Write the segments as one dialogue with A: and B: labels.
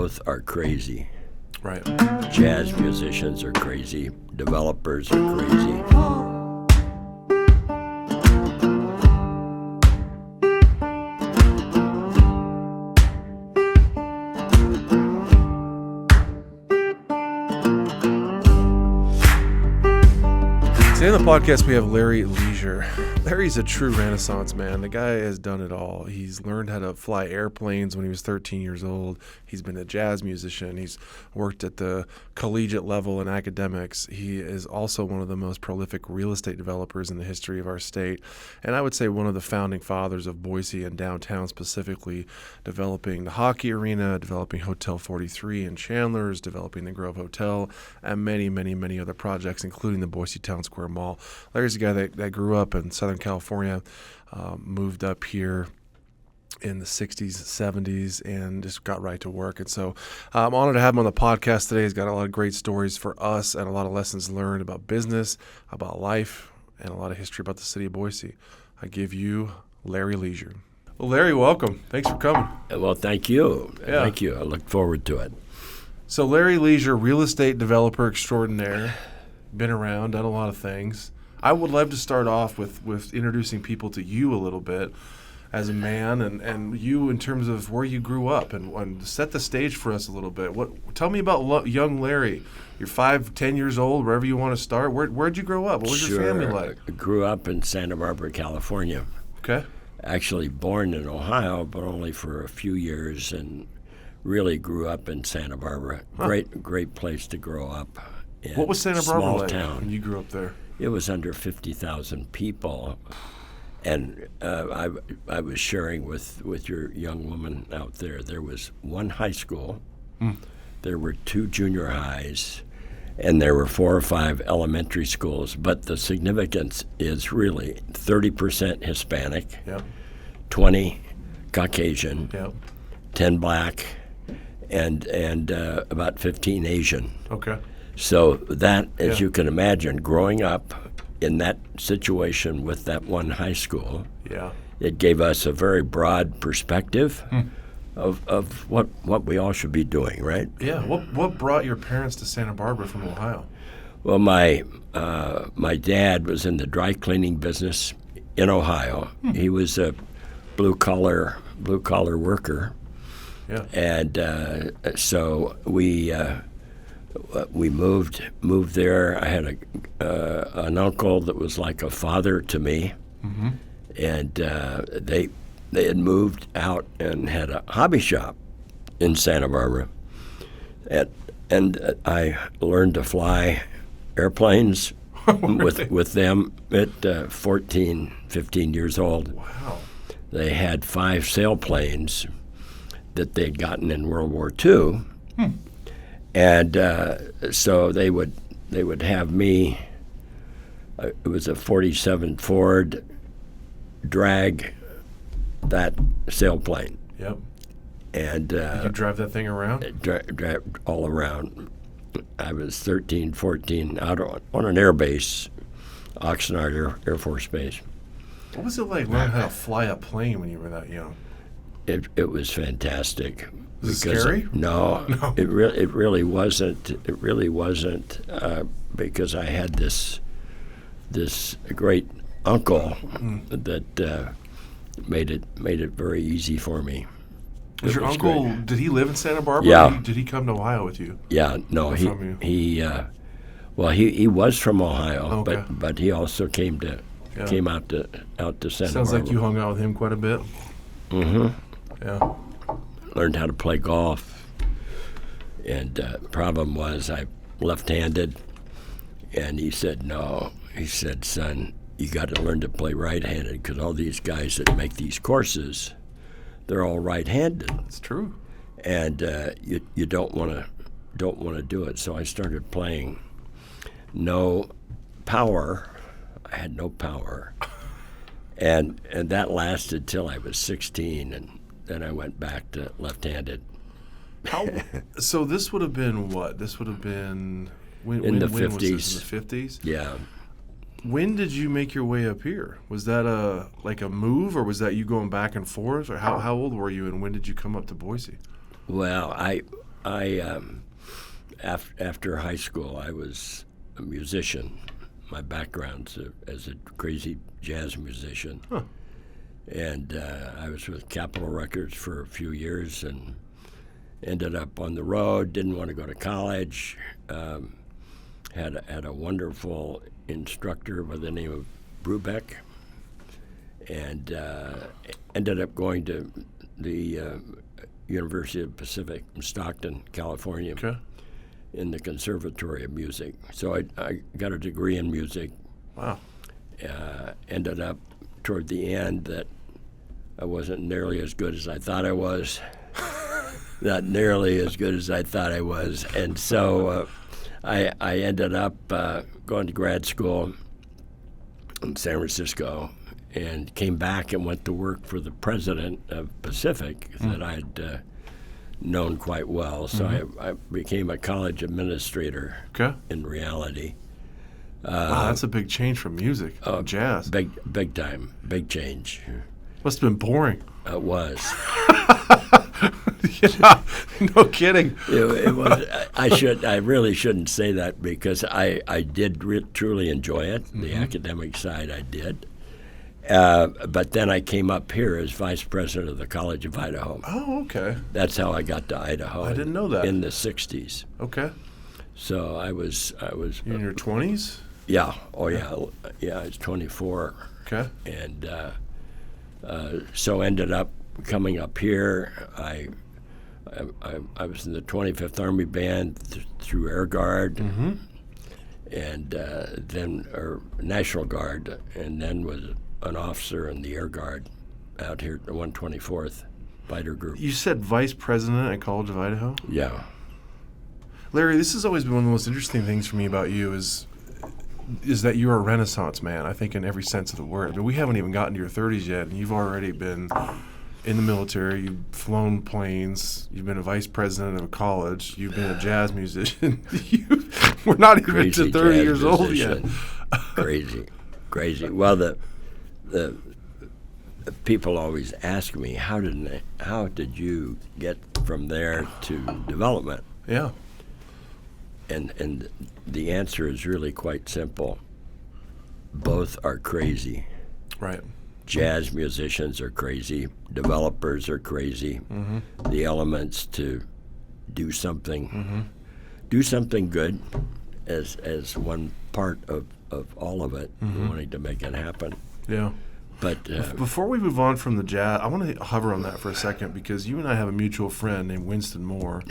A: both are crazy.
B: Right.
A: Jazz musicians are crazy. Developers are crazy.
B: Today on the podcast, we have Larry Leasure. Larry's a true Renaissance man. The guy has done it all. He's learned how to fly airplanes when he was 13 years old. He's been a jazz musician. He's worked at the collegiate level in academics. He is also one of the most prolific real estate developers in the history of our state. And I would say one of the founding fathers of Boise and downtown specifically, developing the hockey arena, developing Hotel 43 in Chandler's, developing the Grove Hotel, and many, many, many other projects, including the Boise Town Square Mall. Larry's a guy that grew up in Southern California, moved up here in the 60s, 70s, and just got right to work. And so I'm honored to have him on the podcast today. He's got a lot of great stories for us and a lot of lessons learned about business, about life, and a lot of history about the city of Boise. I give you Larry Leasure. Well, Larry, welcome. Thanks for coming.
A: Well, thank you.
B: Yeah.
A: Thank you. I look forward to it.
B: So Larry Leasure, real estate developer extraordinaire, been around, done a lot of things. I would love to start off with introducing people to you a little bit as a man and you in terms of where you grew up and set the stage for us a little bit. Tell me about young Larry. You're 5-10 years old, wherever you want to start. Where'd you grow up? What was your family like?
A: I grew up in Santa Barbara, California.
B: Okay.
A: Actually born in Ohio, but only for a few years, and really grew up in Santa Barbara.
B: Huh.
A: Great place to grow up.
B: What was Santa Barbara
A: small
B: like
A: town.
B: when you grew up there?
A: It was under 50,000 people, and I was sharing with your young woman out there. There was one high school, there were 2 junior highs, and there were 4 or 5 elementary schools. But the significance is really 30% Hispanic,
B: Yeah.
A: 20 Caucasian,
B: Yeah.
A: 10 black, and about 15 Asian.
B: Okay.
A: So that, as
B: Yeah.
A: you can imagine, growing up in that situation with that one high school,
B: Yeah.
A: it gave us a very broad perspective of what we all should be doing, right?
B: Yeah. What brought your parents to Santa Barbara from Ohio?
A: Well, my dad was in the dry cleaning business in Ohio. He was a blue collar worker,
B: Yeah.
A: and so we moved there. I had an uncle that was like a father to me, and they had moved out and had a hobby shop in Santa Barbara, and I learned to fly airplanes with them at 14, 15 years old.
B: Wow.
A: They had 5 sailplanes that they'd gotten in World War II. And so they would have me. It was a 47 Ford, drag that sailplane,
B: Yep.
A: and
B: Did you drive that thing around?
A: drive all around. I was 13, 14, out on an air base, Oxnard Air Force Base.
B: What was it like learning how to fly a plane when you were that young?
A: It was fantastic.
B: Was it scary?
A: No. It really wasn't. It really wasn't because I had this great uncle that made it very easy for me.
B: Was your uncle?
A: Great.
B: Did he live in Santa Barbara?
A: Yeah.
B: Or did he come to Ohio with you?
A: Yeah. No.
B: Or from you?
A: He was from Ohio,
B: Okay.
A: but he also came out to Santa
B: Sounds
A: Barbara.
B: like you hung out with him quite a bit.
A: Mm-hmm.
B: Yeah.
A: Learned how to play golf, and problem was I left-handed, and he said, no. He said, son, you got to learn to play right-handed because all these guys that make these courses, they're all right-handed.
B: It's true.
A: And you don't want to do it. So I started playing no power. I had no power, and that lasted till I was 16, and then I went back to left-handed.
B: So this would have been what? This would have been
A: in the 50s.
B: Was this, in the 50s?
A: Yeah.
B: When did you make your way up here? Was that a move, or was that you going back and forth, or how old were you, and when did you come up to Boise?
A: Well, After high school, I was a musician. My background's as a crazy jazz musician.
B: Huh.
A: And I was with Capitol Records for a few years and ended up on the road, didn't want to go to college. Had a wonderful instructor by the name of Brubeck, and ended up going to the University of Pacific in Stockton, California,
B: Okay.
A: in the Conservatory of Music. So I got a degree in music.
B: Wow.
A: Ended up toward the end that I wasn't nearly as good as I thought I was. Not nearly as good as I thought I was. And so I ended up going to grad school in San Francisco and came back and went to work for the president of Pacific that I'd known quite well. So I became a college administrator
B: Okay.
A: in reality.
B: Wow, that's a big change from music. Jazz.
A: Big time, big change.
B: Must have been boring.
A: It was.
B: Yeah, no kidding.
A: It was. I really shouldn't say that because I did truly enjoy it. The academic side I did. But then I came up here as vice president of the College of Idaho.
B: Oh, okay.
A: That's how I got to Idaho.
B: I didn't know that.
A: In the 60s.
B: Okay.
A: So I was.
B: You in your 20s?
A: Yeah. Oh yeah. Yeah. I was 24.
B: Okay.
A: And so ended up coming up here. I was in the 25th Army Band through Air Guard, and then National Guard, and then was an officer in the Air Guard out here at the 124th Fighter Group.
B: You said vice president at College of Idaho?
A: Yeah.
B: Larry, this has always been one of the most interesting things for me about you is that you're a Renaissance man, I think, in every sense of the word. I mean, we haven't even gotten to your 30s yet, and you've already been in the military, you've flown planes, you've been a vice president of a college, you've been a jazz musician. We're not even
A: Crazy
B: to 30
A: jazz
B: years old
A: musician.
B: yet.
A: Crazy. Well, the people always ask me, how did you get from there to development?
B: Yeah.
A: And the answer is really quite simple. Both are crazy.
B: Right.
A: Jazz musicians are crazy. Developers are crazy. The elements to do something good as one part of all of it, wanting to make it happen.
B: Yeah.
A: But
B: Before we move on from the jazz, I want to hover on that for a second because you and I have a mutual friend named Winston Moore.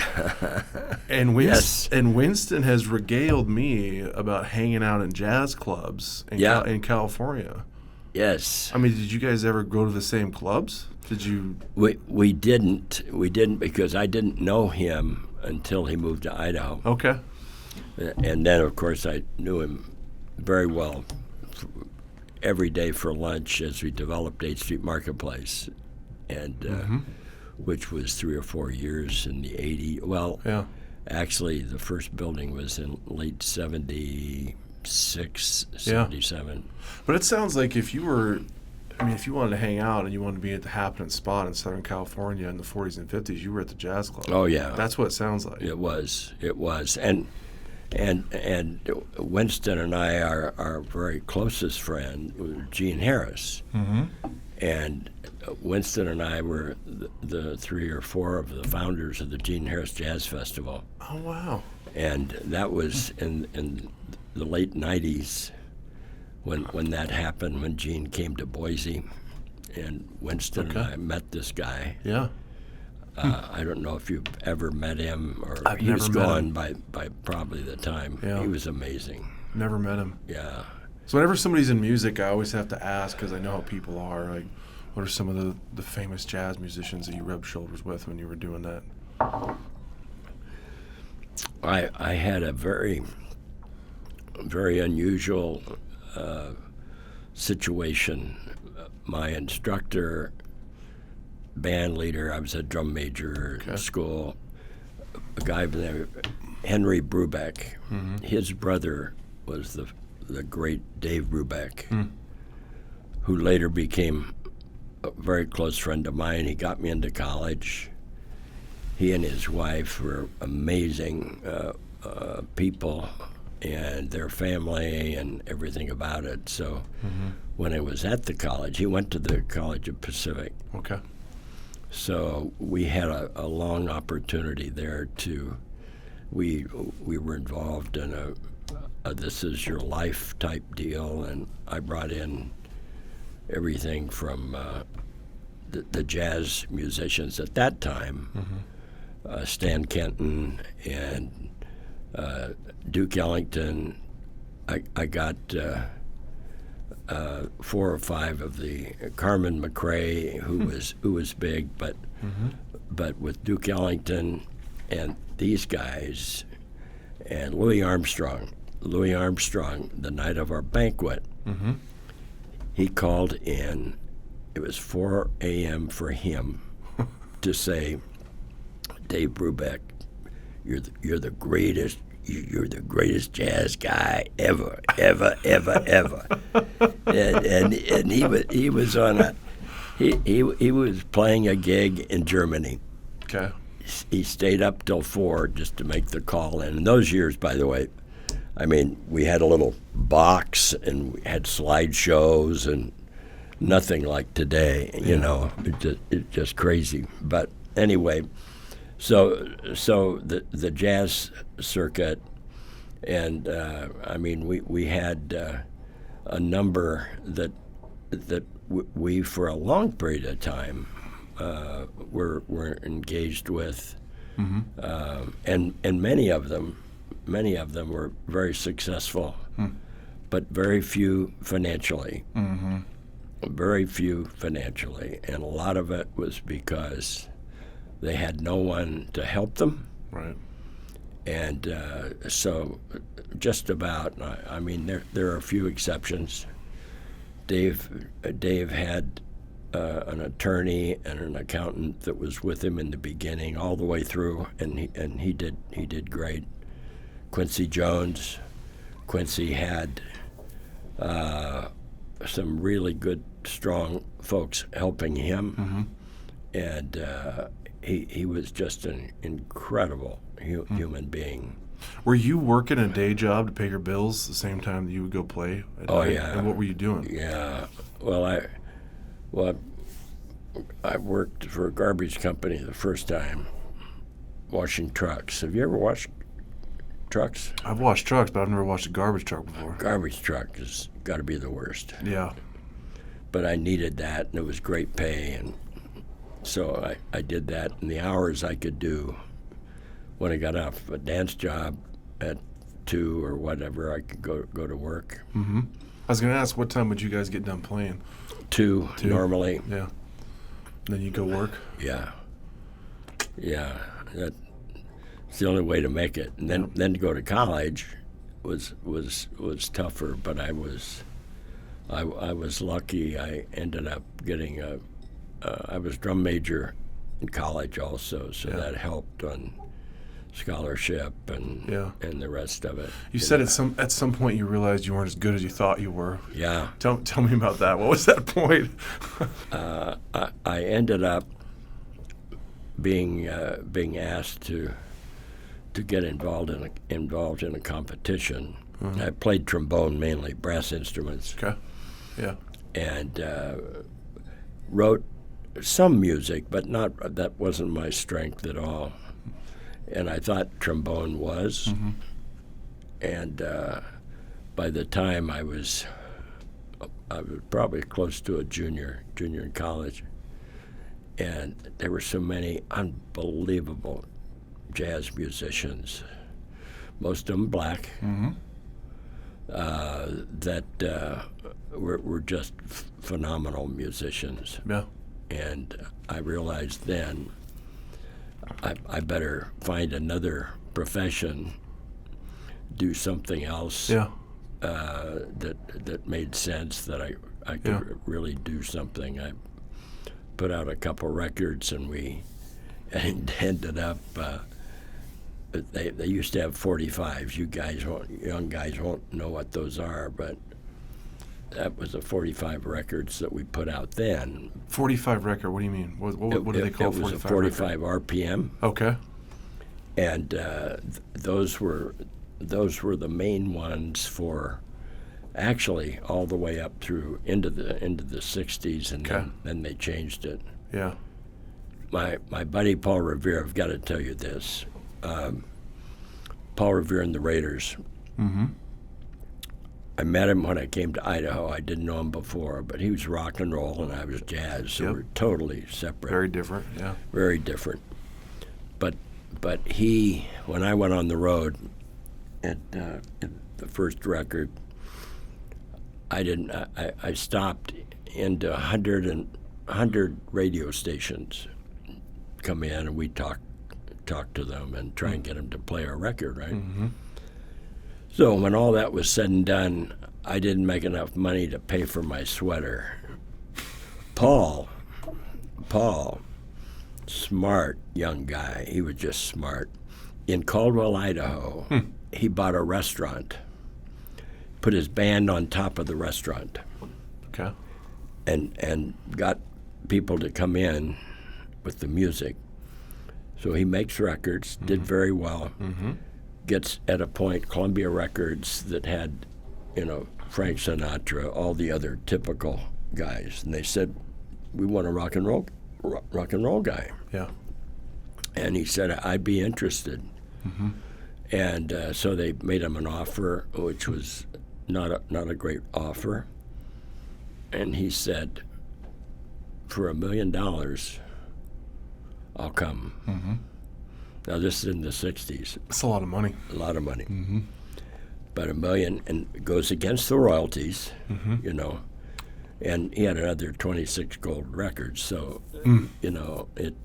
B: And Winston has regaled me about hanging out in jazz clubs in California.
A: yes,
B: I mean, did you guys ever go to the same clubs? Did you?
A: we didn't because I didn't know him until he moved to Idaho.
B: Okay.
A: And then, of course, I knew him very well every day for lunch as we developed 8th Street Marketplace, and which was 3 or 4 years in the 80s. Well,
B: Yeah.
A: actually, the first building was in late 76, 77.
B: But it sounds like if you wanted to hang out and you wanted to be at the happening spot in Southern California in the 40s and 50s, you were at the jazz club.
A: Oh, yeah.
B: That's what it sounds like.
A: It was. And Winston and I, our very closest friend was Gene Harris. And Winston and I were the 3 or 4 of the founders of the Gene Harris Jazz Festival.
B: Oh, wow.
A: And that was in the late 90s when that happened, when Gene came to Boise. And Winston and I met this guy.
B: Yeah.
A: I don't know if you've ever met him, or
B: I've
A: he
B: never
A: was
B: met
A: gone
B: him.
A: by probably the time.
B: Yeah.
A: He was amazing.
B: Never met him.
A: Yeah.
B: So whenever somebody's in music, I always have to ask, because I know how people are, like, what are some of the famous jazz musicians that you rubbed shoulders with when you were doing that?
A: I had a very, very unusual situation. My instructor, band leader, I was a drum major in school, a guy by the name of Henry Brubeck. His brother was the great Dave Brubeck, who later became a very close friend of mine. He got me into college. he and his wife were amazing people, and their family and everything about it. So when I was at the college, he went to the College of Pacific.
B: Okay.
A: So we had a long opportunity there to, we were involved in a this is your life type deal, and I brought in everything from the jazz musicians at that time, Stan Kenton and Duke Ellington. I got 4 or 5 of the Carmen McRae, who was big, but with Duke Ellington and these guys, and Louis Armstrong, the night of our banquet, he called in. It was 4 a.m. for him to say, Dave Brubeck, you're the greatest. You're the greatest jazz guy ever. and he was on a he was playing a gig in Germany.
B: Okay.
A: He stayed up till 4 just to make the call. And in those years, by the way, I mean, we had a little box and we had slideshows and nothing like today. You know, it's just crazy. But anyway. So the jazz circuit, and I mean we had a number that we for a long period of time were engaged with, and many of them were very successful, but very few financially. Very few financially, and a lot of it was because they had no one to help them.
B: Right.
A: And so just about, I mean, there are a few exceptions. Dave had an attorney and an accountant that was with him in the beginning all the way through, and he did great. Quincy Jones. Quincy had some really good, strong folks helping him, and he was just an incredible human being.
B: Were you working a day job to pay your bills the same time that you would go play at night?
A: Yeah.
B: And what were you doing?
A: Yeah. Well, I worked for a garbage company the first time, washing trucks. Have you ever washed trucks?
B: I've washed trucks, but I've never washed a garbage truck before.
A: Garbage truck has got to be the worst.
B: Yeah.
A: But I needed that, and it was great pay, and so I did that. And the hours I could do when I got off a dance job at 2 or whatever, I could go to work.
B: I was going to ask, what time would you guys get done playing?
A: 2 normally.
B: Yeah. Then you go work?
A: Yeah. That's the only way to make it. And then to go to college was tougher, but I was lucky. I ended up getting I was drum major in college also, so that helped on scholarship and the rest of it.
B: You said at some point you realized you weren't as good as you thought you were.
A: Yeah.
B: Tell me about that. What was that point?
A: I ended up being asked to get involved in a competition. I played trombone mainly, brass instruments.
B: Okay. Yeah.
A: And wrote some music, but that wasn't my strength at all. And I thought trombone was. And by the time I was probably close to a junior in college, and there were so many unbelievable jazz musicians, most of them black, that were just phenomenal musicians.
B: Yeah.
A: And I realized then I better find another profession, do something else that made sense, that I could really do something. I put out a couple records, and we ended up. They used to have 45s. Young guys won't know what those are, but that was a 45 records that we put out then.
B: 45 record. What do you mean? What do they call
A: it? It was
B: 45
A: a 45 RPM.
B: Okay.
A: And those were the main ones for actually all the way up through into the 60s, and then they changed it.
B: Yeah.
A: My buddy Paul Revere, I've got to tell you this. Paul Revere and the Raiders.
B: Mm-hmm.
A: I met him when I came to Idaho. I didn't know him before, but he was rock and roll and I was jazz, so we're totally separate.
B: Very different, yeah.
A: Very different. But he, when I went on the road at the first record, I stopped into 100 radio stations, come in and we talk to them and try and get them to play our record, right?
B: Mm-hmm.
A: So when all that was said and done, I didn't make enough money to pay for my sweater. Paul, smart young guy. He was just smart. In Caldwell, Idaho, he bought a restaurant, put his band on top of the restaurant,
B: okay,
A: and got people to come in with the music. So he makes records, did very well.
B: Mm-hmm.
A: Gets at a point, Columbia Records, that had, Frank Sinatra, all the other typical guys, and they said, "We want a rock and roll guy."
B: Yeah.
A: And he said, "I'd be interested."
B: Mm-hmm.
A: And so they made him an offer, which was not a great offer. And he said, "For $1 million, I'll come."
B: Mm-hmm.
A: Now, this is in the 60s.
B: It's a lot of money.
A: A lot of money.
B: Mm-hmm.
A: But $1 million, and it goes against the royalties, And he had another 26 gold records, so, it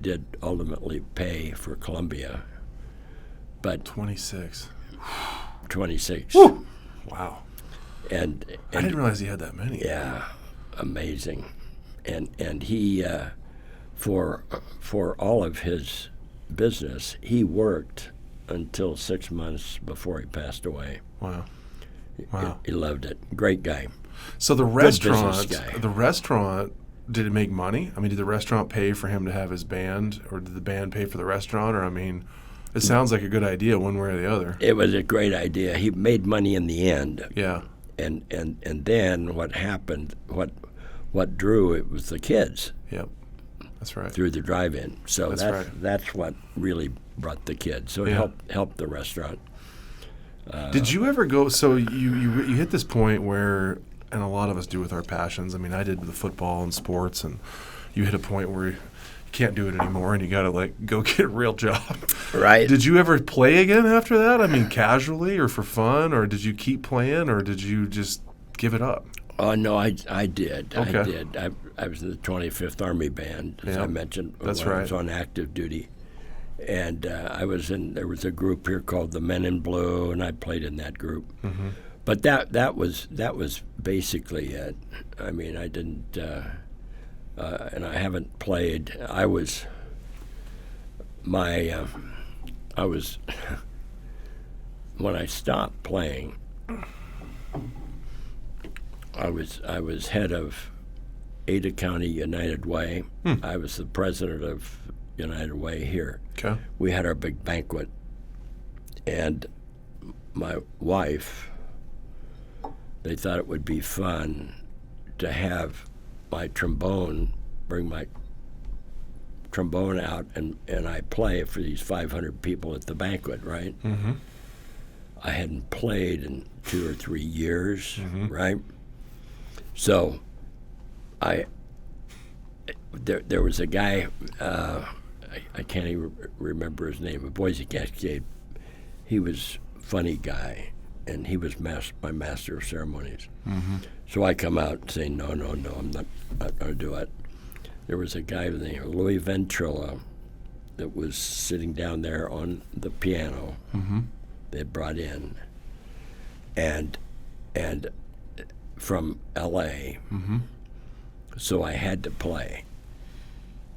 A: did ultimately pay for Columbia. But
B: 26.
A: 26.
B: Woo! Wow.
A: And
B: I didn't realize he had that many.
A: Yeah, amazing. And he, for all of his business, he worked until 6 months before he passed away.
B: Wow.
A: He loved it. Great guy.
B: So the
A: business guy.
B: restaurant, did it make money? I mean, did the restaurant pay for him to have his band, or did the band pay for the restaurant? Or, I mean, it sounds like a good idea one way or the other.
A: It was a great idea. He made money in the end.
B: Yeah.
A: And then what happened, what drew it was the kids.
B: Yep. That's right.
A: Through the drive-in. So
B: that's
A: what really brought the kids. So it helped the restaurant.
B: Did you ever go? So you hit this point where, and a lot of us do with our passions. I mean, I did with the football and sports, and you hit a point where you can't do it anymore, and you got to go get a real job.
A: Right.
B: Did you ever play again after that? I mean, casually or for fun, or did you keep playing, or did you just give it up?
A: Oh no, I did.
B: Okay.
A: I did. I was in the 25th Army Band, as I mentioned.
B: That's
A: when
B: right.
A: I was on active duty, and there was a group here called the Men in Blue, and I played in that group.
B: Mm-hmm.
A: But that was basically it. I mean, I didn't, and I haven't played. I was when I stopped playing, I was head of Ada County United Way. I was the president of United Way here.
B: Okay.
A: We had our big banquet, and my wife, they thought it would be fun to have bring my trombone out, and I play for these 500 people at the banquet, right?
B: Mm-hmm.
A: I hadn't played in 2 or 3 years,
B: Mm-hmm.
A: right? So there was a guy, I can't even remember his name, a Boise Cascade. He was a funny guy, and he was my master of ceremonies.
B: Mm-hmm.
A: So I come out and say, no, I'm not going to do it. There was a guy named Louis Ventrilla that was sitting down there on the piano.
B: Mm-hmm.
A: They had brought in, and from L.A.,
B: Mm-hmm.
A: so I had to play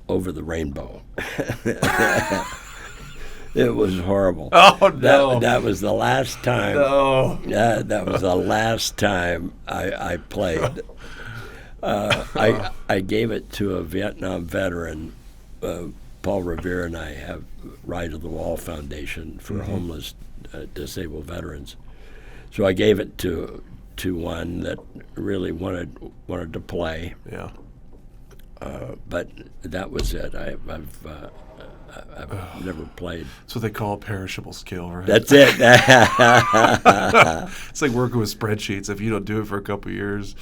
A: Over the Rainbow. It was horrible.
B: Oh, no.
A: That was the last time.
B: No.
A: That was the last time I played. I gave it to a Vietnam veteran. Paul Revere and I have Right of the Wall Foundation for homeless disabled veterans. So I gave it to one that really wanted to play.
B: Yeah.
A: But that was it. I've never played.
B: That's what they call a perishable skill, right?
A: That's it.
B: It's like working with spreadsheets. If you don't do it for a couple of years,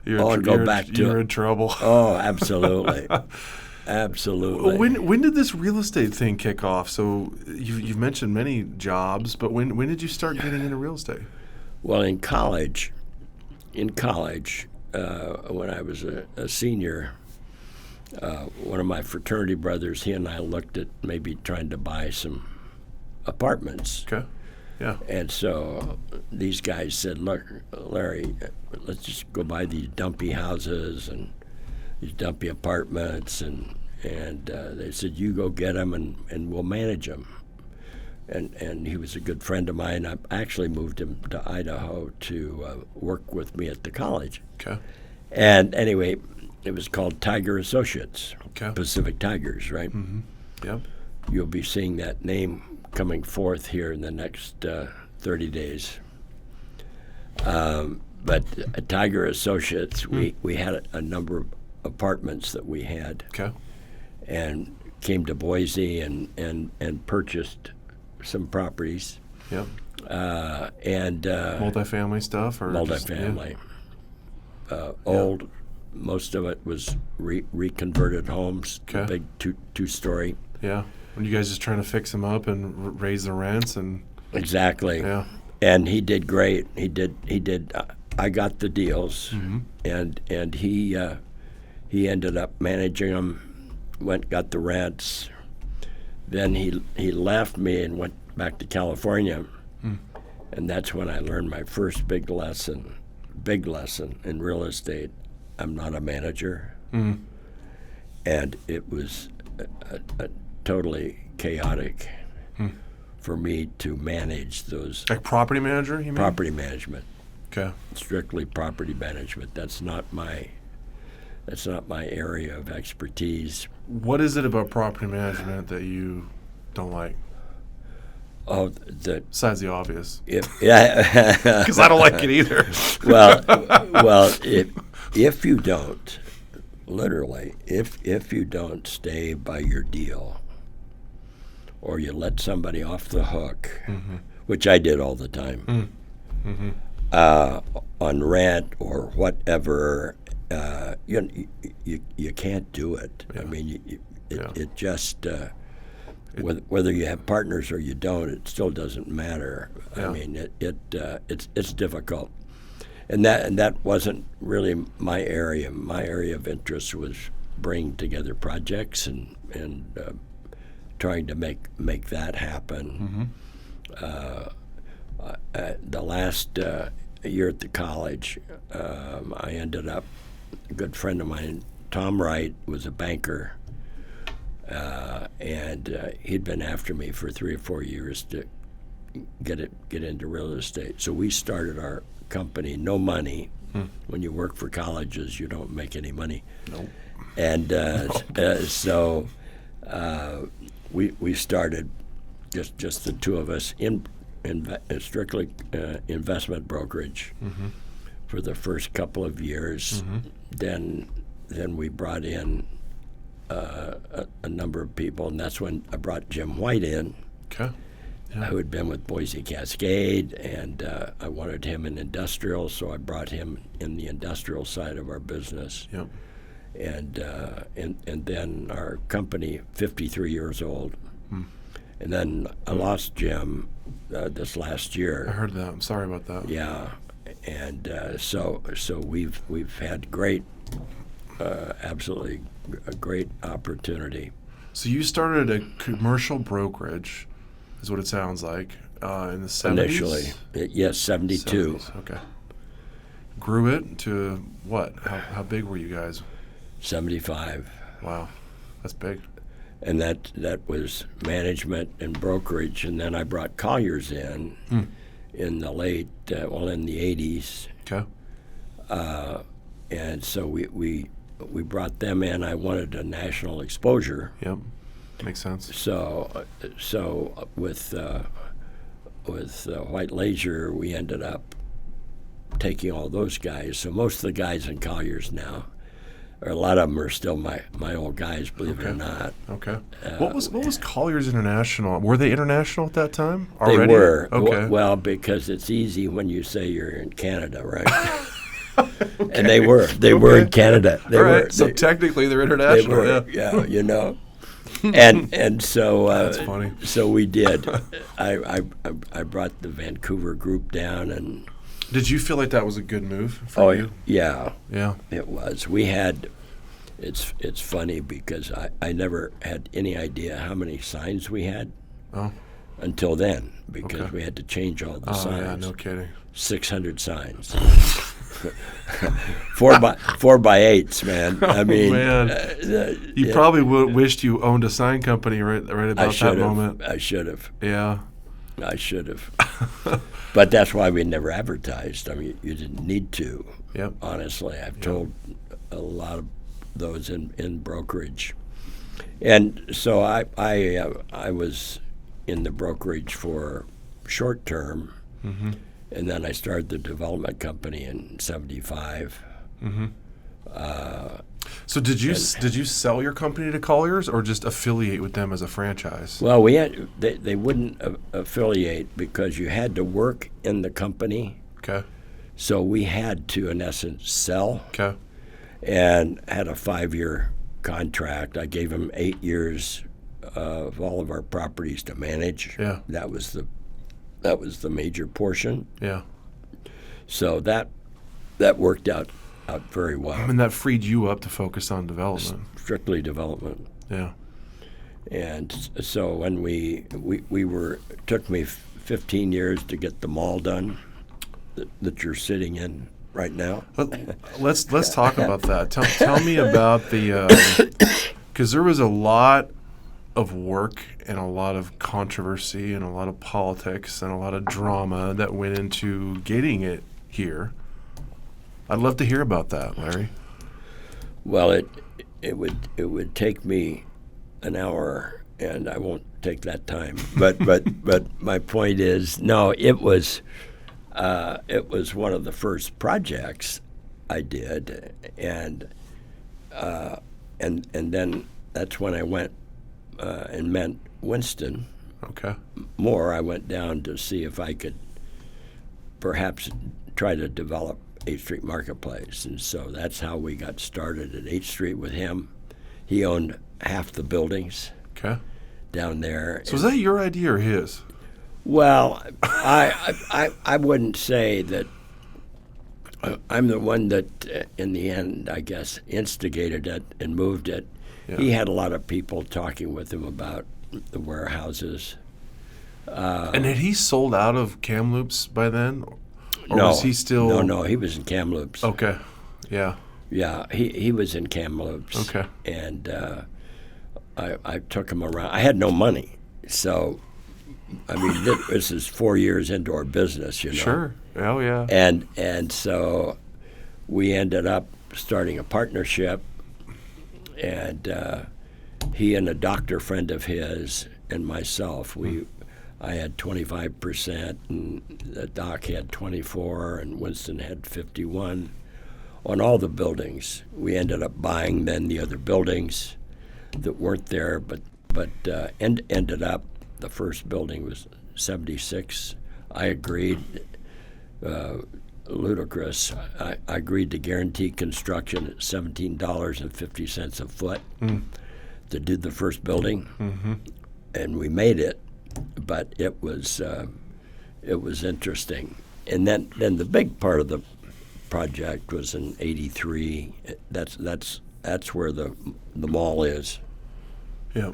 B: you're in trouble.
A: Oh, absolutely. Absolutely.
B: When did this real estate thing kick off? So you've mentioned many jobs, but when did you start getting into real estate?
A: Well, in college, when I was a senior, one of my fraternity brothers, he and I looked at maybe trying to buy some apartments.
B: Okay. Yeah.
A: And so these guys said, "Look, Larry, let's just go buy these dumpy houses and these dumpy apartments," and they said, "You go get them and we'll manage them." And he was a good friend of mine. I actually moved him to Idaho to work with me at the college.
B: Okay.
A: And anyway, it was called Tiger Associates,
B: Okay.
A: Pacific Tigers, right?
B: Mm-hmm. Yep.
A: You'll be seeing that name coming forth here in the next 30 days. But Tiger Associates, we had a number of apartments that we had,
B: Okay.
A: and came to Boise and purchased some properties.
B: Yep.
A: And
B: Multifamily stuff, or
A: multifamily. Old, most of it was reconverted homes,
B: Okay.
A: big two-story.
B: Yeah. When you guys just trying to fix them up and raise the rents and.
A: Exactly.
B: Yeah.
A: And he did great. He did. I got the deals, and he ended up managing them. Got the rents. Then he left me and went back to California, and that's when I learned my first big lesson in real estate. I'm not a manager, and it was a totally chaotic for me to manage those.
B: Like property manager, you mean?
A: Property management.
B: Okay.
A: Strictly property management. That's not my area of expertise.
B: What is it about property management that you don't like?
A: Oh,
B: Besides the obvious.
A: yeah.
B: Because I don't like it either.
A: well, if you don't, literally, if you don't stay by your deal, or you let somebody off the hook, which I did all the time, on rent or whatever, you can't do it.
B: Yeah.
A: I mean,
B: Yeah.
A: it just whether you have partners or you don't, it still doesn't matter.
B: Yeah.
A: I mean, it's difficult, and that wasn't really my area. My area of interest was bringing together projects and trying to make that happen. The last year at the college, I ended up, a good friend of mine, Tom Wright, was a banker, and he'd been after me for 3 or 4 years to get into real estate. So we started our company, no money. When you work for colleges, you don't make any money.
B: Nope.
A: And so we started just the two of us in strictly investment brokerage for the first couple of years. Then we brought in a number of people, and that's when I brought Jim White in,
B: Okay. Yeah.
A: who had been with Boise Cascade, and I wanted him in industrial, so I brought him in the industrial side of our business.
B: Yep.
A: And then our company, 53 years old, and then I lost Jim this last year.
B: I heard that. I'm sorry about that.
A: Yeah, and so we've had absolutely a great opportunity.
B: So you started a commercial brokerage, is what it sounds like, in the 70s?
A: Initially, yes, 72.
B: 70s, okay. Grew it to what? How big were you guys?
A: 75.
B: Wow, that's big.
A: and that was management and brokerage. And then I brought Colliers in the late, in the 80s.
B: Okay.
A: And so we brought them in. I wanted a national exposure.
B: Yep. Makes sense.
A: So with White Leasure, we ended up taking all those guys. So most of the guys in Colliers now, or a lot of them are still my old guys, believe it or not.
B: Okay. What was Colliers International? Were they international at that time
A: They
B: already?
A: were.
B: Okay.
A: Well, because it's easy when you say you're in Canada, right? And they were. They were in Canada. They
B: All right.
A: were.
B: So technically they're international.
A: They were,
B: yeah.
A: you know. And so
B: That's funny.
A: So we did. I brought the Vancouver group down, and
B: Did you feel like that was a good move for you?
A: Yeah,
B: Yeah.
A: it was. We had. It's funny because I never had any idea how many signs we had until then, because we had to change all the signs.
B: Yeah, no kidding.
A: 600 signs. 4 by 8s, man. I mean,
B: man. You probably wished you owned a sign company right about that moment.
A: I should have.
B: Yeah.
A: I should have. But that's why we never advertised. I mean, you didn't need to.
B: Yep.
A: Honestly, I've told a lot of those in brokerage. And so I was in the brokerage for short term, and then I started the development company in '75.
B: So did you sell your company to Colliers or just affiliate with them as a franchise?
A: Well, they wouldn't affiliate because you had to work in the company.
B: Okay.
A: So we had to, in essence, sell.
B: Okay.
A: And had a 5-year contract. I gave them 8 years of all of our properties to manage.
B: Yeah.
A: That was the major portion.
B: Yeah.
A: So that worked out very well.
B: And that freed you up to focus on development.
A: Strictly development.
B: Yeah.
A: And so when we took me 15 years to get the mall done that you're sitting in right now.
B: Let's talk about that. Tell me about because there was a lot of work and a lot of controversy and a lot of politics and a lot of drama that went into getting it here. I'd love to hear about that, Larry.
A: Well, it would take me an hour, and I won't take that time. But my point is, no, it was one of the first projects I did, and then that's when I went and met Winston.
B: Okay.
A: Moore. I went down to see if I could perhaps try to develop 8th Street Marketplace, and so that's how we got started at 8th Street with him. He owned half the buildings down there.
B: So was that your idea or his?
A: Well, I wouldn't say that I'm the one that, in the end, I guess, instigated it and moved it. Yeah. He had a lot of people talking with him about the warehouses.
B: And had he sold out of Kamloops by then? Or
A: no.
B: Was he still?
A: No, he was in Kamloops.
B: Okay. Yeah.
A: Yeah, he was in Kamloops.
B: Okay.
A: And I took him around. I had no money, so I mean this is 4 years into our business, you know.
B: Sure. Oh yeah.
A: And so we ended up starting a partnership, and he and a doctor friend of his and myself, I had 25%, and the doc had 24%, and Winston had 51%. On all the buildings, we ended up buying then the other buildings that weren't there, but ended up, the first building was 76. I agreed, ludicrous. I agreed to guarantee construction at $17.50 a foot to do the first building, and we made it. But it was interesting, and then the big part of the project was in '83. That's where the mall is.
B: Yeah,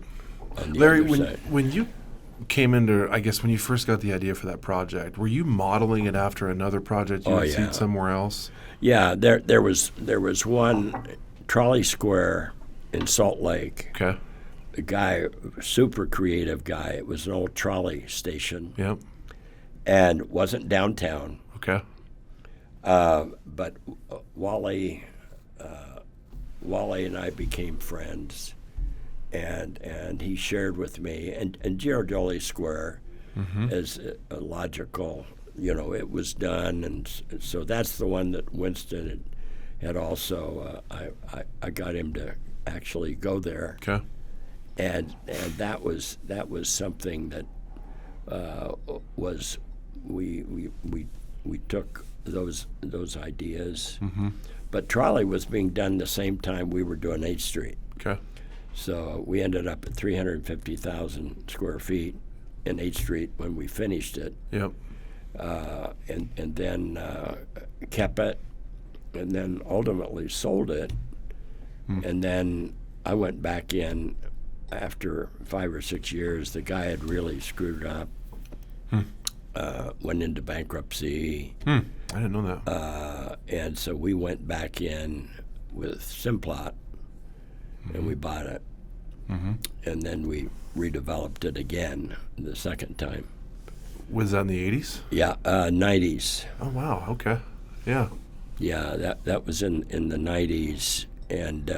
A: on the
B: Larry,
A: other side.
B: when you came into, I guess when you first got the idea for that project, were you modeling it after another project you had seen somewhere else?
A: Yeah, there was one, Trolley Square in Salt Lake.
B: Okay.
A: a guy, super creative guy. It was an old trolley station.
B: Yep.
A: And it wasn't downtown.
B: Okay.
A: But Wally and I became friends, and he shared with me, and Girardelli Square is a logical, it was done, and so that's the one that Winston had also, I got him to actually go there.
B: Okay.
A: And that was something that was we took those ideas, but trolley was being done the same time we were doing 8th Street.
B: Okay.
A: So we ended up at 350,000 square feet in 8th Street when we finished it.
B: Yep.
A: And then kept it, and then ultimately sold it, and then I went back in after 5 or 6 years. The guy had really screwed up. Went into bankruptcy.
B: I didn't know that.
A: And so we went back in with Simplot, and we bought it. And then we redeveloped it again the second time.
B: Was that in the 80s?
A: Yeah, 90s.
B: Oh, wow. Okay. Yeah.
A: Yeah, that was in the 90s. And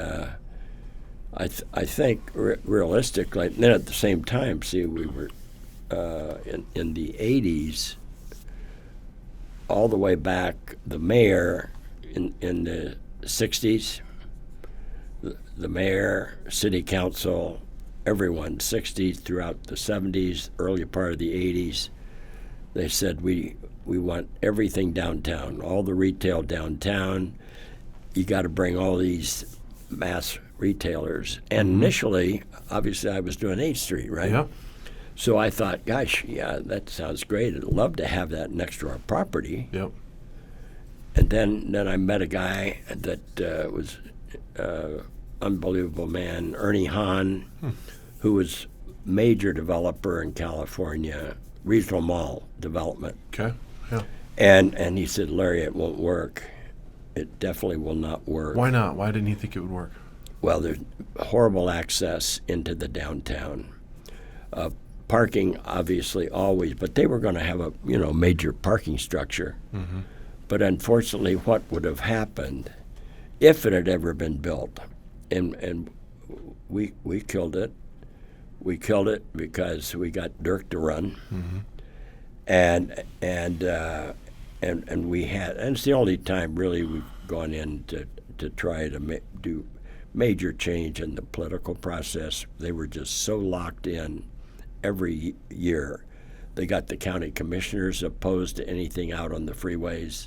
A: I think realistically, and then at the same time, see, we were in the 80s, all the way back, the mayor in the 60s, the mayor, city council, everyone, 60s throughout the 70s, early part of the 80s, they said we want everything downtown, all the retail downtown. You got to bring all these mass retailers. And initially, obviously, I was doing 8th Street, right?
B: Yeah.
A: So I thought, gosh, yeah, that sounds great. I'd love to have that next to our property.
B: Yep.
A: And then I met a guy that was unbelievable man, Ernie Hahn, who was major developer in California, regional mall development.
B: Okay. Yeah.
A: And he said, Larry, it won't work. It definitely will not work.
B: Why not? Why didn't he think it would work?
A: Well, there's horrible access into the downtown. Parking, obviously, always, but they were going to have a major parking structure. But unfortunately, what would have happened if it had ever been built, and we killed it. We killed it because we got dirt to run, and we had, and it's the only time really we've gone in to try to do major change in the political process. They were just so locked in. Every year, they got the county commissioners opposed to anything out on the freeways,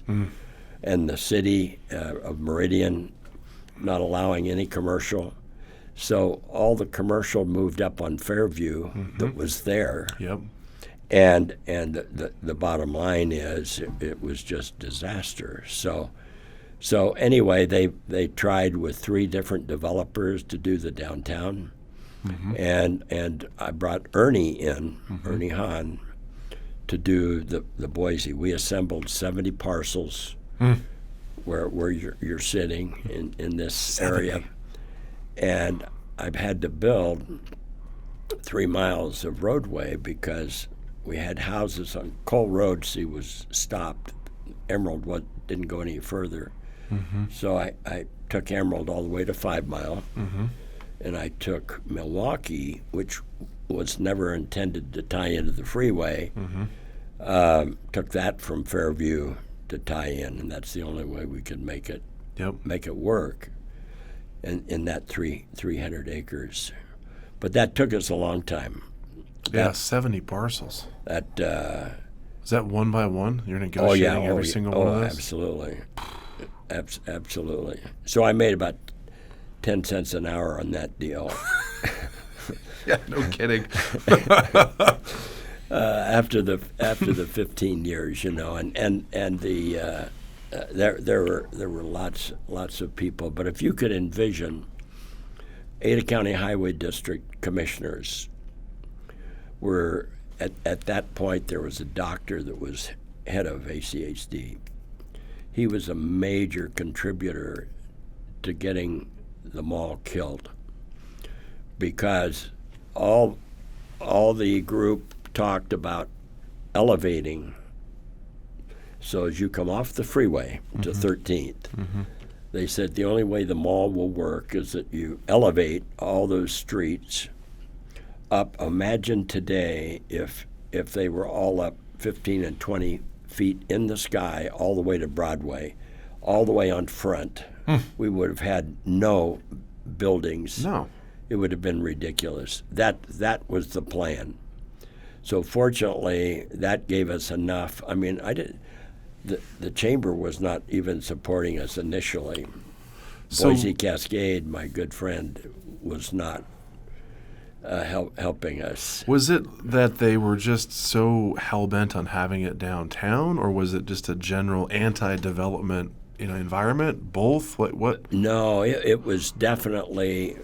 A: and the city of Meridian not allowing any commercial. So all the commercial moved up on Fairview that was there.
B: Yep.
A: And the bottom line is it was just disaster. So anyway, they tried with 3 different developers to do the downtown. And I brought Ernie in, Ernie Hahn, to do the Boise. We assembled 70 parcels where you're sitting in this
B: 70.
A: area. And I've had to build 3 miles of roadway because we had houses on Cole Road. See, was stopped. Emerald didn't go any further. So I took Emerald all the way to 5 Mile. And I took Milwaukee, which was never intended to tie into the freeway, took that from Fairview to tie in, and that's the only way we could make it work in that 300 acres. But that took us a long time.
B: Yeah, 70 parcels.
A: That
B: Is that one by one? You're negotiating every single one of those?
A: Absolutely. Absolutely. So I made about 10 cents an hour on that deal.
B: Yeah, no kidding.
A: After the 15 years, and the there were lots of people. But if you could envision, Ada County Highway District commissioners were at that point. There was a doctor that was head of ACHD. He was a major contributor to getting the mall killed because all the group talked about elevating. So as you come off the freeway to 13th, they said the only way the mall will work is that you elevate all those streets up. Imagine today if they were all up 15 and 20 feet in the sky all the way to Broadway, all the way on front. We would have had no buildings.
B: No.
A: It would have been ridiculous. That was the plan. So fortunately, that gave us enough. I mean, the chamber was not even supporting us initially.
B: So,
A: Boise Cascade, my good friend, was not helping us.
B: was it that they were just so hell-bent on having it downtown, or was it just a general anti-development environment? Both? What?
A: No, it was definitely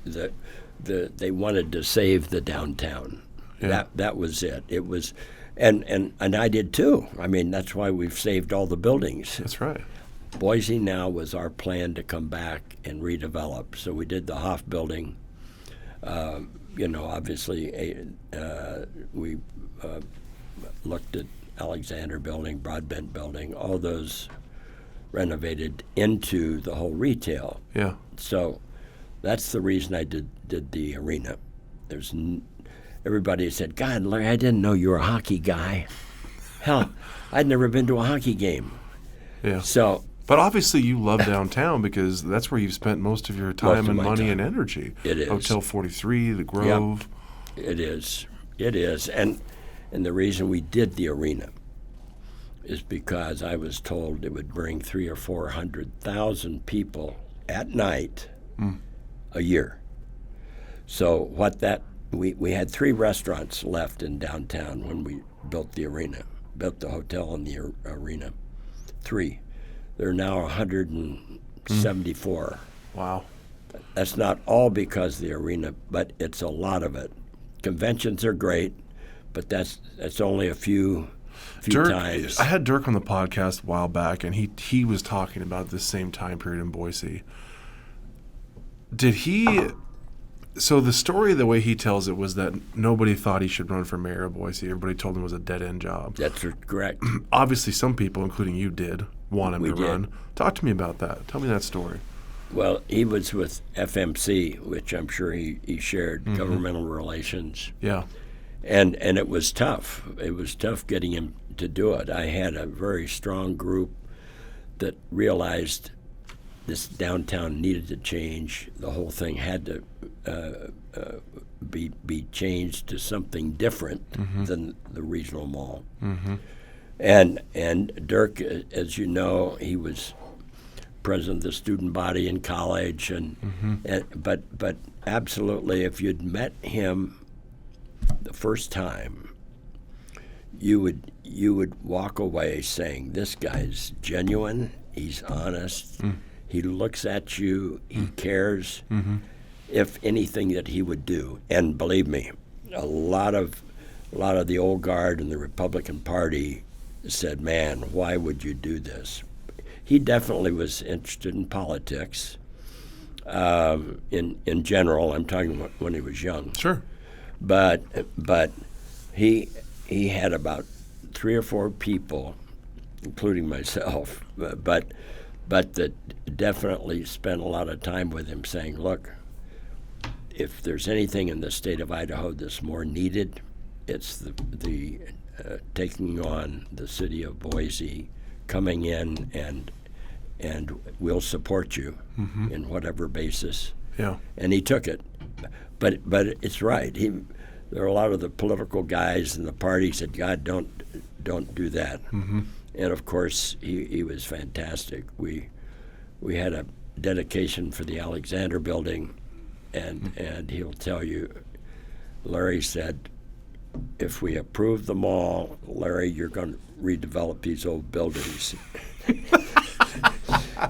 A: they wanted to save the downtown.
B: Yeah.
A: That was it. It was, and I did too. I mean, that's why we've saved all the buildings.
B: That's right.
A: Boise now was our plan to come back and redevelop. So we did the Hoff building. Obviously, we looked at Alexander building, Broadbent building, all those renovated into the whole retail.
B: Yeah.
A: So that's the reason I did the arena. Everybody said, God, Larry, I didn't know you were a hockey guy. Hell, I'd never been to a hockey game.
B: Yeah.
A: So,
B: but obviously you love downtown because that's where you've spent most of your time and money and energy.
A: It is.
B: Hotel 43, the Grove.
A: Yep. It is. And the reason we did the arena is because I was told it would bring 300,000 or 400,000 people at night a year. So we had 3 restaurants left in downtown when we built the hotel and the arena. 3. There are now 174.
B: Wow.
A: That's not all because of the arena, but it's a lot of it. Conventions are great, but that's only a few
B: Dirk,
A: times.
B: I had Dirk on the podcast a while back, and he was talking about this same time period in Boise. Did he? So the story, the way he tells it, was that nobody thought he should run for mayor of Boise. Everybody told him it was a dead-end job.
A: That's correct.
B: Obviously, some people, including you, did want him
A: We
B: to
A: did.
B: run. Talk to me about that. Tell me that story.
A: Well, he was with FMC, which I'm sure he shared, governmental relations.
B: Yeah.
A: And it was tough. It was tough getting him to do it. I had a very strong group that realized this downtown needed to change. The whole thing had to be changed to something different than the regional mall. And Dirk, as you know, he was president of the student body in college, but absolutely, if you'd met him the first time, you would walk away saying, "This guy's genuine. He's honest. He looks at you. He cares. If anything that he would do." And believe me, a lot of the old guard and the Republican Party said, "Man, why would you do this?" He definitely was interested in politics. In general, I'm talking about when he was young.
B: Sure.
A: But he had about 3 or 4 people, including myself, but that definitely spent a lot of time with him, saying, "Look, if there's anything in the state of Idaho that's more needed, it's the taking on the city of Boise, coming in and we'll support you in whatever basis."
B: Yeah.
A: And he took it. But it's right. There are a lot of the political guys in the party said, "God, don't do that." And of course, he was fantastic. We had a dedication for the Alexander building, and he'll tell you, Larry said, "If we approve the mall, Larry, you're going to redevelop these old buildings."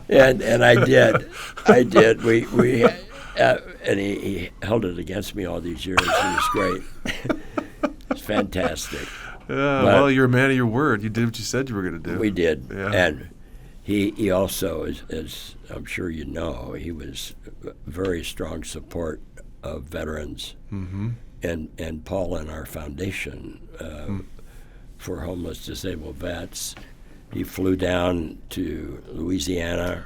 A: and I did. We and he held it against me all these years. It was great. It's fantastic.
B: Well, you're a man of your word. You did what you said you were going to do.
A: We did.
B: Yeah.
A: And he also, as I'm sure you know, he was very strong support of veterans. and Paul and our foundation for homeless disabled vets. He flew down to Louisiana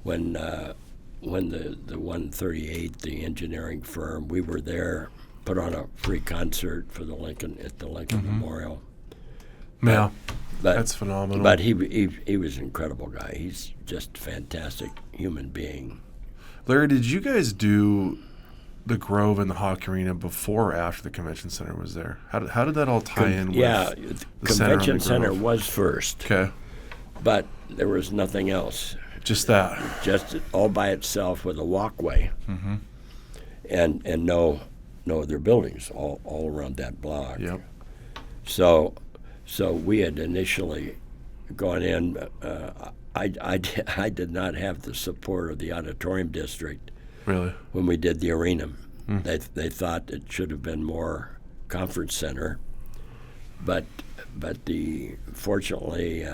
A: when the 138, the engineering firm, we were there, put on a free concert for the Lincoln Memorial.
B: Yeah,
A: But
B: that's phenomenal.
A: But he was an incredible guy. He's just a fantastic human being.
B: Larry, did you guys do the Grove and the Hockey Arena before or after the convention center was there? How did that all tie in with
A: the
B: the
A: convention
B: center
A: center was first.
B: Okay.
A: But there was nothing else.
B: Just that.
A: Just all by itself with a walkway and no other buildings all around that block.
B: Yep.
A: So we had initially gone in. I did not have the support of the auditorium district.
B: Really?
A: When we did the arena. They thought it should have been more conference center, but fortunately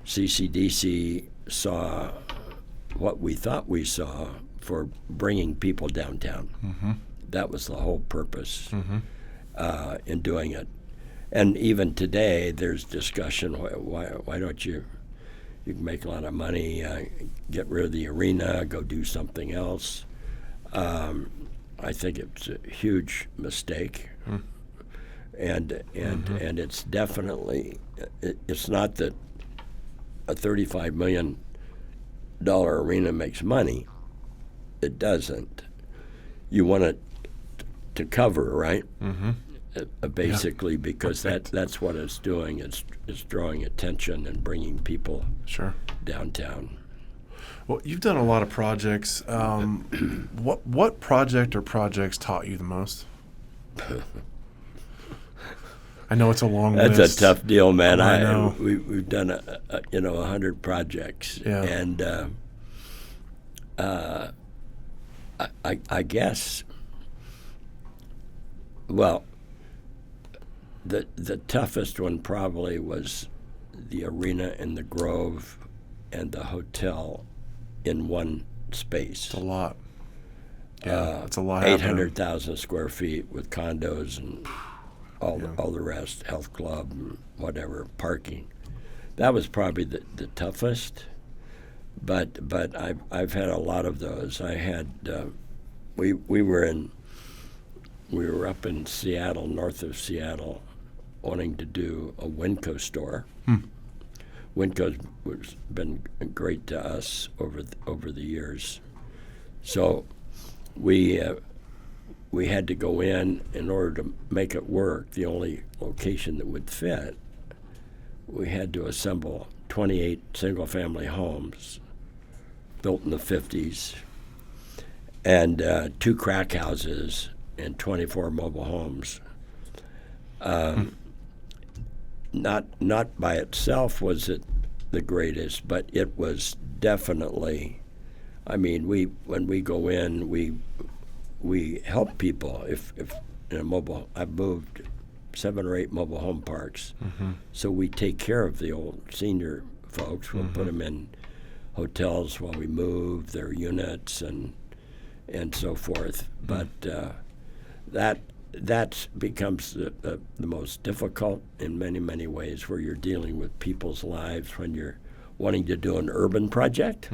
A: CCDC saw what we thought we saw for bringing people downtown. That was the whole purpose in doing it. And even today, there's discussion. Why don't you can make a lot of money, get rid of the arena, go do something else. I think it's a huge mistake, and it's definitely it's not that a $35 million arena makes money. It doesn't. You want it to cover, right? Basically, because that's what it's doing. It's drawing attention and bringing people downtown.
B: Well, you've done a lot of projects. What project or projects taught you the most? I know it's a long list.
A: That's a tough deal, man.
B: I know.
A: We've done 100 projects, and I guess, well, the toughest one probably was the arena in the Grove and the hotel in one space.
B: It's a lot. Yeah, it's a lot.
A: 800,000 square feet with condos and all the rest, health club, and whatever, parking. That was probably the toughest. But I've had a lot of those. I had we were up in Seattle, north of Seattle, wanting to do a Winco store. Winco's been great to us over the years. So we had to go in order to make it work. The only location that would fit, we had to assemble 28 single-family homes built in the 50s and 2 crack houses and 24 mobile homes. Not by itself was it the greatest, but it was definitely. I mean, when we go in, we help people. If in a mobile, I've moved 7 or 8 mobile home parks, so we take care of the old senior folks. We'll put them in hotels while we move their units and so forth. But that becomes the most difficult in many ways, where you're dealing with people's lives when you're wanting to do an urban project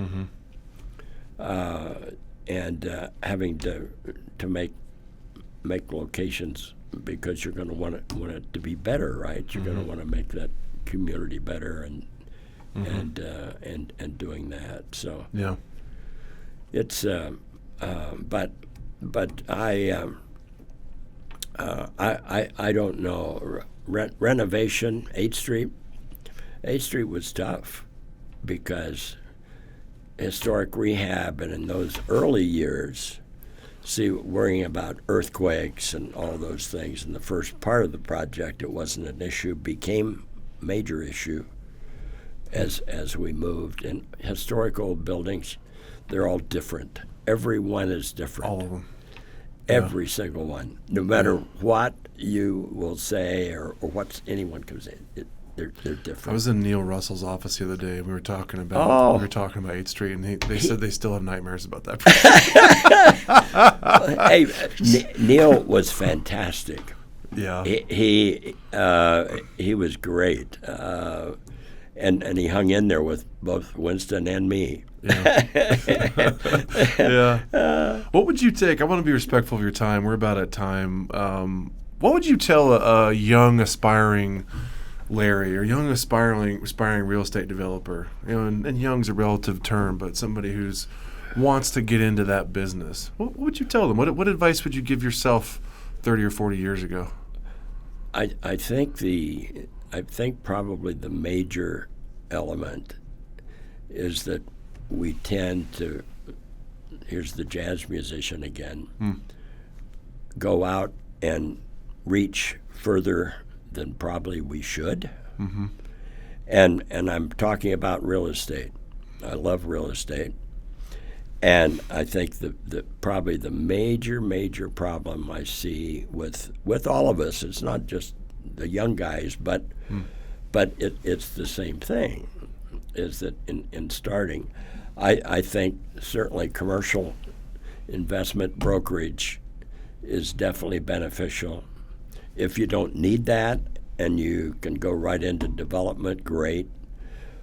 A: and having to make locations because you're going to want it to be better, right? You're going to want to make that community better and doing that. So it's but I don't know. Renovation, 8th Street. 8th Street was tough because historic rehab, and in those early years, worrying about earthquakes and all those things. In the first part of the project, it wasn't an issue. Became major issue as we moved. And historic old buildings, they're all different. Every one is different.
B: All of them.
A: Every single one, no matter what you will say or what anyone comes in, they're different.
B: I was in Neil Russell's office the other day. We were talking about 8th Street, and they said they still have nightmares about that.
A: Hey, Neil was fantastic.
B: Yeah,
A: He was great, and he hung in there with both Winston and me.
B: Yeah. Yeah. What would you take? I want to be respectful of your time. We're about at time. What would you tell a young aspiring Larry or young aspiring real estate developer? And young's a relative term, but somebody who's wants to get into that business. What would you tell them? What advice would you give yourself 30 or 40 years ago?
A: I think probably the major element is that we tend to, here's the jazz musician again, go out and reach further than probably we should.
B: Mm-hmm.
A: And I'm talking about real estate. I love real estate. And I think probably the major problem I see with all of us, it's not just the young guys, but it's the same thing, is that in starting, I think certainly commercial investment brokerage is definitely beneficial. If you don't need that and you can go right into development, great.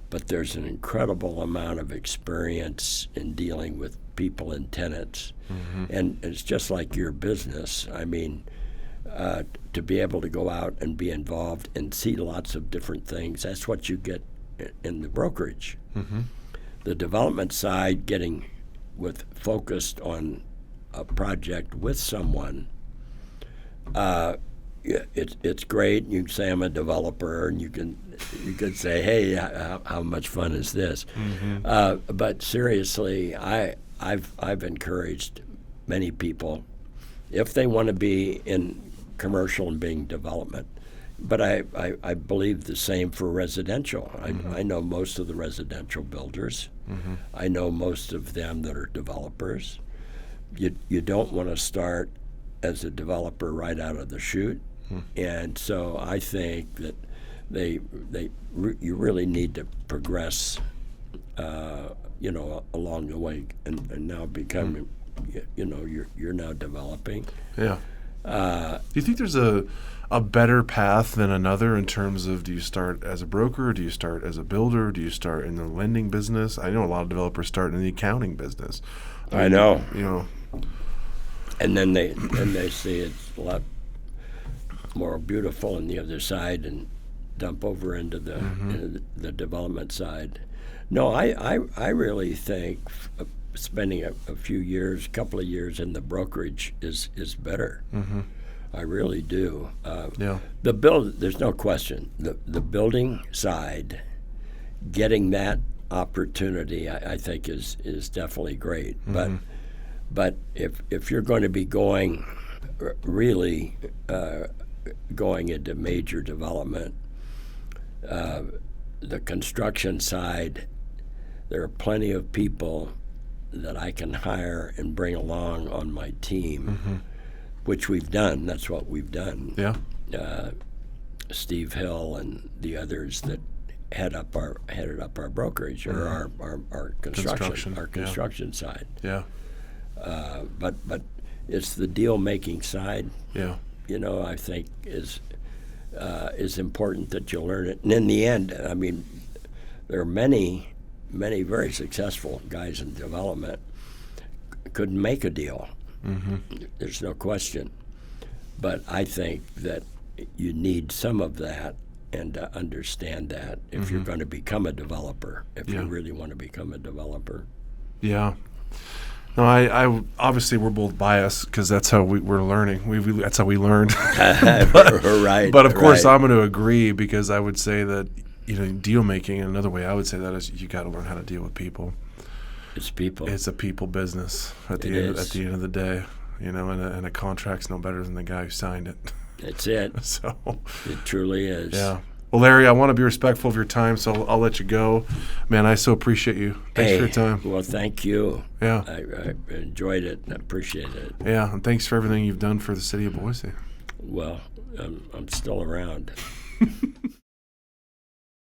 A: But there's an incredible amount of experience in dealing with people and tenants.
B: Mm-hmm.
A: And it's just like your business. I mean, to be able to go out and be involved and see lots of different things, that's what you get in the brokerage.
B: Mm-hmm.
A: The development side, getting focused on a project with someone, it's great. You can say I'm a developer, and you can say, hey, how much fun is this?
B: Mm-hmm.
A: But seriously, I've encouraged many people, if they want to be in commercial and being development. But I believe the same for residential. I know most of the residential builders.
B: Mm-hmm.
A: I know most of them that are developers. You don't want to start as a developer right out of the chute. And so I think that you really need to progress, along the way, and now become, you're now developing.
B: Yeah. Do you think there's a better path than another in terms of, do you start as a broker, do you start as a builder, do you start in the lending business? I know a lot of developers start in the accounting business.
A: I know.
B: And
A: then they see it's a lot more beautiful on the other side and dump over into the development side. No, I really think spending a couple of years in the brokerage is better.
B: Mm-hmm.
A: I really do.
B: Yeah.
A: There's no question. The building side, getting that opportunity, I think is definitely great.
B: Mm-hmm.
A: But if you're going to be going really going into major development, the construction side, there are plenty of people that I can hire and bring along on my team, which we've done. That's what we've done.
B: Yeah.
A: Steve Hill and the others that headed up our brokerage or our construction side.
B: Yeah.
A: But it's the deal making side.
B: Yeah.
A: I think is important that you learn it. And in the end, I mean, there are many very successful guys in development couldn't make a deal.
B: Mm-hmm.
A: There's no question. But I think that you need some of that and to understand that if you're going to become a developer, if you really want to become a developer.
B: Yeah. No, I obviously we're both biased because that's how we're learning. That's how we learned.
A: Right.
B: But of course, I'm going to agree because I would say that deal making. And another way I would say that is you got to learn how to deal with people.
A: It's people.
B: It's a people business at the end of the day. And a contract's no better than the guy who signed it.
A: That's it.
B: So
A: it truly is.
B: Yeah. Well, Larry, I want to be respectful of your time, so I'll let you go. Man, I so appreciate you. Thanks for your time.
A: Well, thank you.
B: Yeah.
A: I enjoyed it and appreciate it.
B: Yeah, and thanks for everything you've done for the city of Boise.
A: Well, I'm still around.